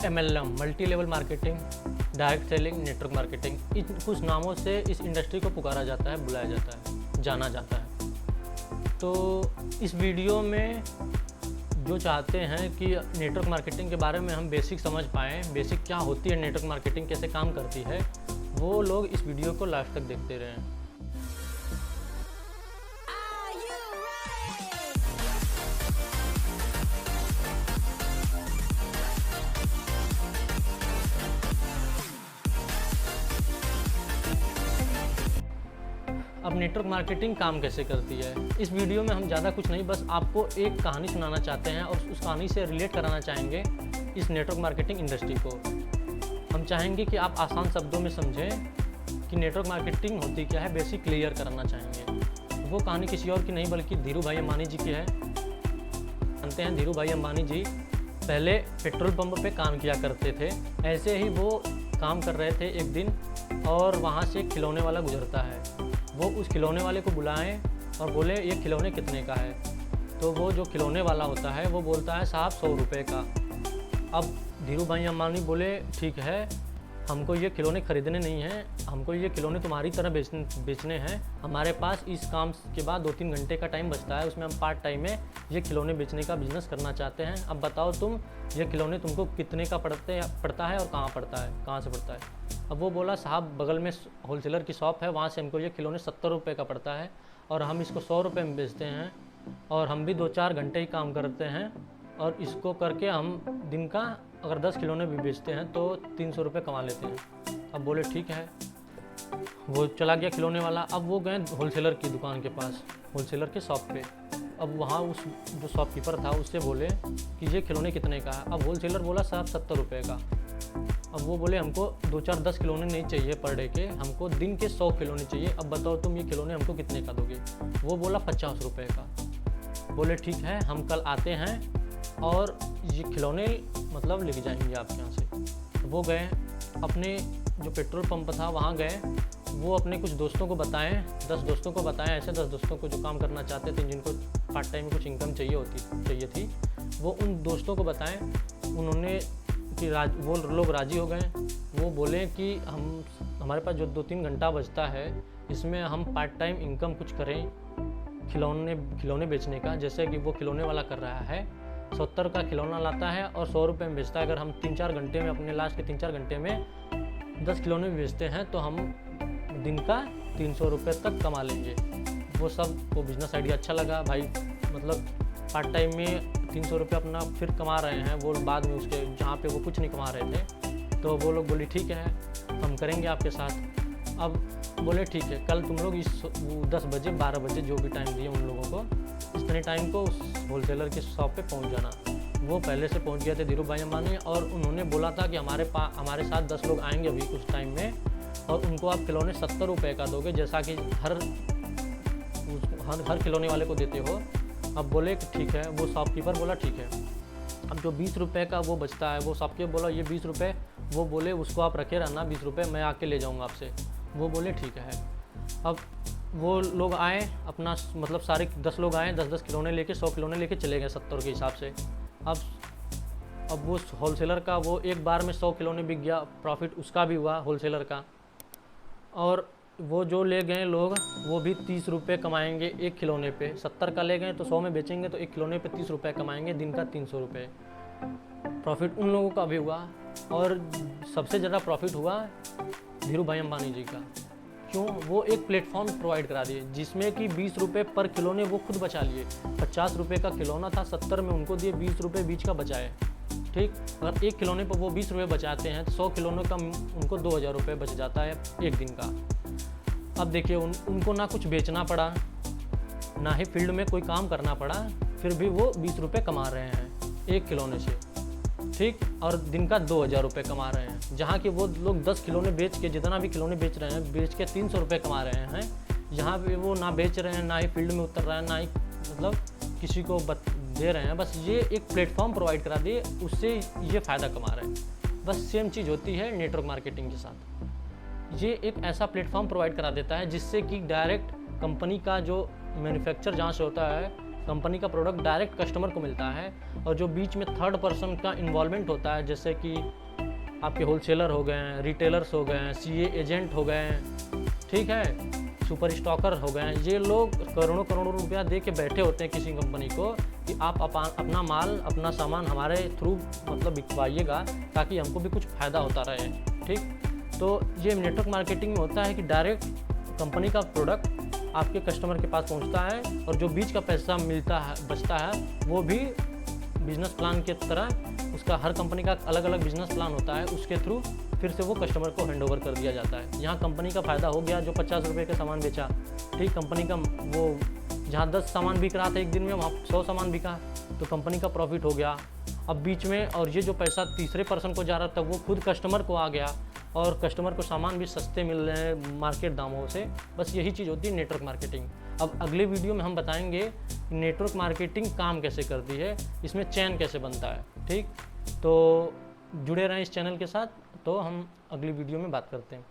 MLM multi level marketing, direct selling, network marketing, इन कुछ नामों से इस इंडस्ट्री को पुकारा जाता है, बुलाया जाता है, जाना जाता है। तो इस वीडियो में जो चाहते हैं कि नेटवर्क मार्केटिंग के बारे में हम बेसिक समझ पाएँ, बेसिक क्या होती है नेटवर्क मार्केटिंग, कैसे काम करती है, वो लोग इस वीडियो को लास्ट तक देखते रहें। अब नेटवर्क मार्केटिंग काम कैसे करती है, इस वीडियो में हम ज़्यादा कुछ नहीं, बस आपको एक कहानी सुनाना चाहते हैं और उस कहानी से रिलेट कराना चाहेंगे इस नेटवर्क मार्केटिंग इंडस्ट्री को। हम चाहेंगे कि आप आसान शब्दों में समझें कि नेटवर्क मार्केटिंग होती क्या है, बेसिक क्लियर कराना चाहेंगे। वो कहानी किसी और की नहीं बल्कि धीरू भाई अंबानी जी की है। जानते हैं धीरू भाई अंबानी जी पहले पेट्रोल पंप पे काम किया करते थे। ऐसे ही वो काम कर रहे थे एक दिन और वहाँ से एक खिलौने वाला गुजरता है। वो उस खिलौने वाले को बुलाएं और बोले ये खिलौने कितने का है। तो वो जो खिलौने वाला होता है वो बोलता है साहब 100 रुपये का। अब धीरू भाई अंबानी बोले ठीक है, हमको ये खिलौने ख़रीदने नहीं हैं, हमको ये खिलौने तुम्हारी तरह बेचने हैं। हमारे पास इस काम के बाद 2-3 घंटे का टाइम बचता है, उसमें हम पार्ट टाइम में ये खिलौने बेचने का बिज़नेस करना चाहते हैं। अब बताओ तुम ये खिलौने तुमको कितने का पड़ता है और कहाँ पड़ता है, कहाँ से पड़ता है। अब वो बोला साहब बगल में होलसेलर की शॉप है, वहाँ से हमको ये खिलौने 70 रुपये का पड़ता है और हम इसको 100 रुपये में बेचते हैं और हम भी 2-4 घंटे ही काम करते हैं और इसको करके हम दिन का अगर 10 खिलौने भी बेचते हैं तो 300 रुपये कमा लेते हैं। अब बोले ठीक है, वो चला गया खिलौने वाला। अब वो गए होलसेलर की दुकान के पास, होलसेलर के शॉप पे। अब वहाँ उस जो शॉपकीपर था उससे बोले कि ये खिलौने कितने का है। अब होलसेलर बोला साहब 70 रुपये का। अब वो बोले हमको 2-4-10 खिलौने नहीं चाहिए पर डे के, हमको दिन के 100 खिलौने चाहिए। अब बताओ तुम ये खिलौने हमको कितने का दोगे। वो बोला 50 रुपये का। बोले ठीक है, हम कल आते हैं और ये खिलौने मतलब लेके जाएंगे आपके यहाँ से। वो गए अपने जो पेट्रोल पंप था वहाँ गए, वो अपने कुछ दोस्तों को बताएं, 10 दोस्तों को बताएं, ऐसे 10 दोस्तों को जो काम करना चाहते थे, जिनको पार्ट टाइम में कुछ इनकम चाहिए थी। वो उन दोस्तों को बताएं। उन्होंने कि वो लोग राज़ी हो गए। वो बोले कि हमारे पास जो 2-3 घंटा बचता है इसमें हम पार्ट टाइम इनकम कुछ करें खिलौने बेचने का। जैसे कि वो खिलौने वाला कर रहा है, 70 का खिलौना लाता है और 100 रुपये में बेचता है। अगर हम 3-4 घंटे में अपने लास्ट के 3-4 घंटे में 10 खिलौने भी बेचते हैं तो हम दिन का 300 रुपये तक कमा लेंगे। वो सब को बिज़नेस आइडिया अच्छा लगा। भाई मतलब पार्ट टाइम में 300 रुपये अपना फिर कमा रहे हैं, वो बाद में उसके जहाँ पे वो कुछ नहीं कमा रहे थे। तो वो लोग बोले ठीक है हम करेंगे आपके साथ। अब बोले ठीक है, कल तुम लोग 10 बजे 12 बजे जो भी टाइम दिए उन लोगों को, इतने टाइम को उस होलसेलर की शॉप पे पहुंच जाना। वो पहले से पहुंच गए थे धीरू भाई अंबानी और उन्होंने बोला था कि हमारे साथ 10 लोग आएंगे अभी कुछ टाइम में और उनको आप खिलौने 70 रुपये का दोगे, जैसा कि हर खिलौने वाले को देते हो। अब बोले कि ठीक है, वो शॉपकीपर बोला ठीक है। अब जो 20 रुपये का वो बचता है, वो शॉपकीपर बोला ये 20 रुपये, वो बोले उसको आप रखे रहना 20 रुपये, मैं आके ले जाऊँगा आपसे। वो बोले ठीक है। अब वो लोग आए अपना मतलब सारे 10 लोग आए, 10-10 खिलौने लेके 100 खिलौने लेके चले गए 70 के हिसाब से। अब वो होलसेलर का वो एक बार में 100 खिलौने बिक गया, प्रॉफिट उसका भी हुआ होलसेलर का। और वो जो ले गए लोग वो भी 30 रुपये कमाएंगे एक खिलौने पे। 70 का ले गए तो 100 में बेचेंगे तो एक खिलौने पे 30 रुपये कमाएंगे, दिन का 300 रुपये प्रॉफिट उन लोगों का भी हुआ। और सबसे ज़्यादा प्रॉफिट हुआ धीरू भाई अंबानी जी का। क्यों? वो एक प्लेटफॉर्म प्रोवाइड करा दिए जिसमें कि 20 रुपये पर खिलौने वो खुद बचा लिए। 50 रुपये का खिलौना था, 70 में उनको दिए, 20 रुपये बीच का बचाए। ठीक, अगर एक खिलौने पर वो 20 रुपये बचाते हैं तो 100 खिलौनों का उनको 2000 रुपये बच जाता है एक दिन का। अब देखिए उनको ना कुछ बेचना पड़ा, ना ही फील्ड में कोई काम करना पड़ा, फिर भी वो 20 रुपये कमा रहे हैं एक खिलौने से। ठीक, और दिन का 2000 रुपये कमा रहे हैं। जहाँ कि वो लोग 10 खिलौने बेच के, जितना भी खिलौने बेच रहे हैं, बेच के 300 रुपये कमा रहे हैं। यहाँ पे वो ना बेच रहे हैं, ना ही फील्ड में उतर रहे हैं, ना ही मतलब किसी को दे रहे हैं। बस ये एक प्लेटफॉर्म प्रोवाइड करा दिए, उससे ये फ़ायदा कमा रहे हैं। बस सेम चीज़ होती है नेटवर्क मार्केटिंग के साथ। ये एक ऐसा प्लेटफॉर्म प्रोवाइड करा देता है जिससे कि डायरेक्ट कंपनी का जो मैन्युफैक्चर जहाँ से होता है कंपनी का प्रोडक्ट डायरेक्ट कस्टमर को मिलता है, और जो बीच में थर्ड पर्सन का इन्वॉल्वमेंट होता है, जैसे कि आपके होलसेलर हो गए हैं, रिटेलर्स हो गए हैं, सीए एजेंट हो गए हैं, ठीक है, सुपर स्टॉकर हो गए हैं, ये लोग करोड़ों करोड़ों रुपया दे के बैठे होते हैं किसी कंपनी को कि आप अपना माल, अपना सामान हमारे थ्रू मतलब बिकवाइएगा ताकि हमको भी कुछ फ़ायदा होता रहे, ठीक। तो ये नेटवर्क मार्केटिंग में होता है कि डायरेक्ट कंपनी का प्रोडक्ट आपके कस्टमर के पास पहुंचता है, और जो बीच का पैसा मिलता है, बचता है, वो भी बिजनेस प्लान के तरह, उसका हर कंपनी का अलग अलग बिजनेस प्लान होता है, उसके थ्रू फिर से वो कस्टमर को हैंड ओवर कर दिया जाता है। यहाँ कंपनी का फ़ायदा हो गया, जो 50 रुपये का सामान बेचा, ठीक, कंपनी का वो जहाँ 10 सामान बिक रहा था एक दिन में, वहाँ 100 सामान बिका, तो कंपनी का प्रॉफिट हो गया। अब बीच में और ये जो पैसा तीसरे पर्सन को जा रहा था वो खुद कस्टमर को आ गया, और कस्टमर को सामान भी सस्ते मिल रहे हैं मार्केट दामों से। बस यही चीज़ होती है नेटवर्क मार्केटिंग। अब अगले वीडियो में हम बताएंगे कि नेटवर्क मार्केटिंग काम कैसे करती है, इसमें चैन कैसे बनता है, ठीक। तो जुड़े रहें इस चैनल के साथ, तो हम अगली वीडियो में बात करते हैं।